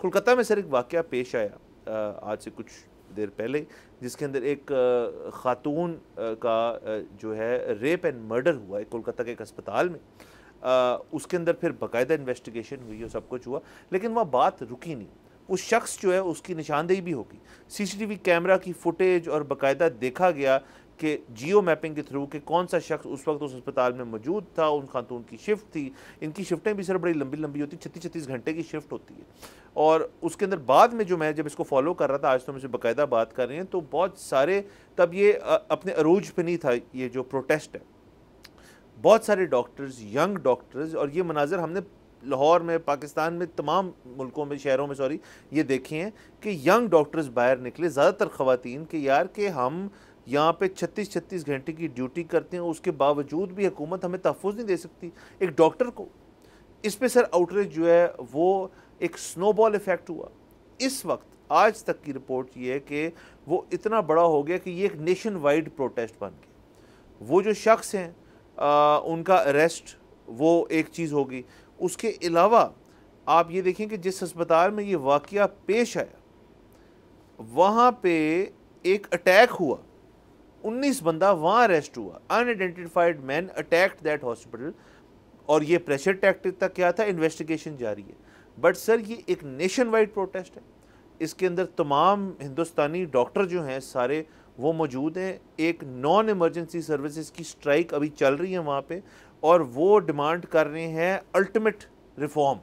कोलकाता में सर एक वाक़या पेश आया आज से कुछ देर पहले, जिसके अंदर एक ख़ातून का जो है रेप एंड मर्डर हुआ है कोलकाता के एक अस्पताल में। उसके अंदर फिर बाकायदा इन्वेस्टिगेशन हुई और सब कुछ हुआ, लेकिन वह बात रुकी नहीं। उस शख्स जो है उसकी निशानदेही भी होगी, सीसीटीवी कैमरा की फुटेज और बाकायदा देखा गया कि जियो मैपिंग के थ्रू कि कौन सा शख्स उस वक्त उस अस्पताल में मौजूद था। उन खातून की शिफ्ट थी, इनकी शिफ्टें भी सर बड़ी लंबी लंबी होती, 36-36 घंटे की शिफ्ट होती है। और उसके अंदर बाद में जो मैं जब इसको फॉलो कर रहा था, आज तो मुझे बाकायदा बात कर रहे हैं, तो बहुत सारे तब ये अपने अरूज पे नहीं था ये जो प्रोटेस्ट है। बहुत सारे डॉक्टर्स, यंग डॉक्टर्स, और ये मनाजर हमने लाहौर में, पाकिस्तान में, तमाम मुल्कों में, शहरों में सॉरी, ये देखे हैं कि यंग डॉक्टर्स बाहर निकले, ज़्यादातर ख़वातीन, कि यार कि हम यहाँ पे 36-36 घंटे की ड्यूटी करते हैं, उसके बावजूद भी हुकूमत हमें तहफ़्फ़ुज़ नहीं दे सकती एक डॉक्टर को। इस पे सर आउटरीच जो है वो एक स्नोबॉल इफ़ेक्ट हुआ। इस वक्त आज तक की रिपोर्ट ये है कि वो इतना बड़ा हो गया कि ये एक नेशन वाइड प्रोटेस्ट बन गया। वो जो शख्स हैं उनका अरेस्ट, वो एक चीज़ होगी। उसके अलावा आप ये देखें कि जिस अस्पताल में ये वाक़या पेश आया, वहाँ पे एक अटैक हुआ, 19 बंदा वहाँ अरेस्ट हुआ। Unidentified man attacked that hospital, और ये प्रेशर टैक्टिक तक क्या था, इन्वेस्टिगेशन जारी है। बट सर ये एक नेशन वाइड प्रोटेस्ट है, इसके अंदर तमाम हिंदुस्तानी डॉक्टर जो हैं सारे वो मौजूद हैं। एक नॉन इमरजेंसी सर्विसेज की स्ट्राइक अभी चल रही है वहाँ पे, और वो डिमांड कर रहे हैं अल्टीमेट रिफॉर्म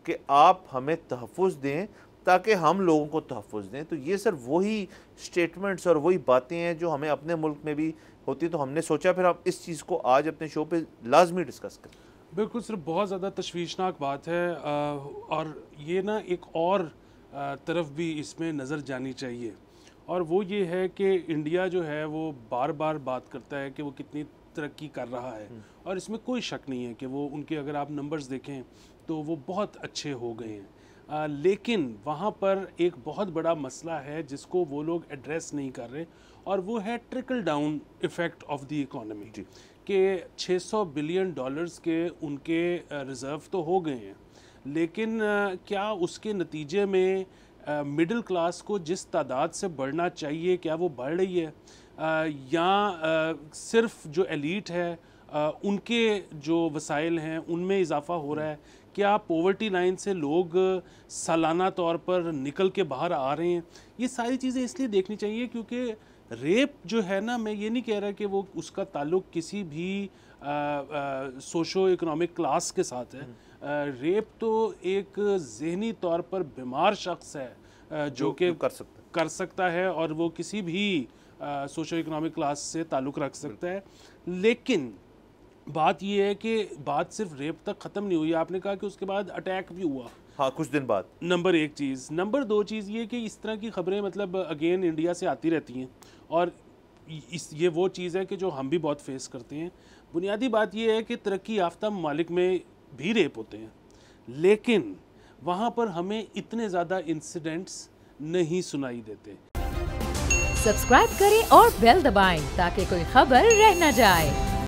कि आप हमें तहफ़्फ़ुज़ दें ताकि हम लोगों को तहफ़्फ़ुज़ दें। तो ये सर वही स्टेटमेंट्स और वही बातें हैं जो हमें अपने मुल्क में भी होती है। तो हमने सोचा फिर आप इस चीज़ को आज अपने शो पे लाजमी डिस्कस करें। बिल्कुल सर, बहुत ज़्यादा तशवीशनाक बात है, और ये ना एक और तरफ भी इसमें नज़र जानी चाहिए, और वो ये है कि इंडिया जो है वो बार बार बात करता है कि वो कितनी तरक्की कर रहा है, और इसमें कोई शक नहीं है कि वो उनके अगर आप नंबर्स देखें तो वो बहुत अच्छे हो गए हैं। लेकिन वहाँ पर एक बहुत बड़ा मसला है जिसको वो लोग एड्रेस नहीं कर रहे, और वो है trickle down effect of the economy. कि 600 बिलियन डॉलर्स के उनके रिज़र्व तो हो गए हैं, लेकिन क्या उसके नतीजे में मिडिल क्लास को जिस तादाद से बढ़ना चाहिए क्या वो बढ़ रही है, या सिर्फ जो एलीट है उनके जो वसाइल हैं उनमें इजाफा हो रहा है? क्या पॉवर्टी लाइन से लोग सालाना तौर पर निकल के बाहर आ रहे हैं? ये सारी चीज़ें इसलिए देखनी चाहिए क्योंकि रेप जो है ना, मैं ये नहीं कह रहा कि वो उसका ताल्लुक किसी भी सोशो इकोनॉमिक क्लास के साथ है। रेप तो एक ज़हनी तौर पर बीमार शख्स है जो कि कर सकता है, और वो किसी भी सोशो इकोनॉमिक क्लास से ताल्लुक़ रख सकता है। लेकिन बात ये है कि बात सिर्फ रेप तक ख़त्म नहीं हुई। आपने कहा कि उसके बाद अटैक भी हुआ, हाँ, कुछ दिन बाद। नंबर एक चीज़। नंबर दो चीज़ ये कि इस तरह की ख़बरें मतलब अगेन इंडिया से आती रहती हैं, और ये वो चीज़ है कि जो हम भी बहुत फेस करते हैं। बुनियादी बात ये है कि तरक्की याफ्ता ममालिक में भी रेप होते हैं, लेकिन वहाँ पर हमें इतने ज़्यादा इंसिडेंट्स नहीं सुनाई देते। सब्सक्राइब करें और बेल दबाएं ताकि कोई खबर रह न जाए।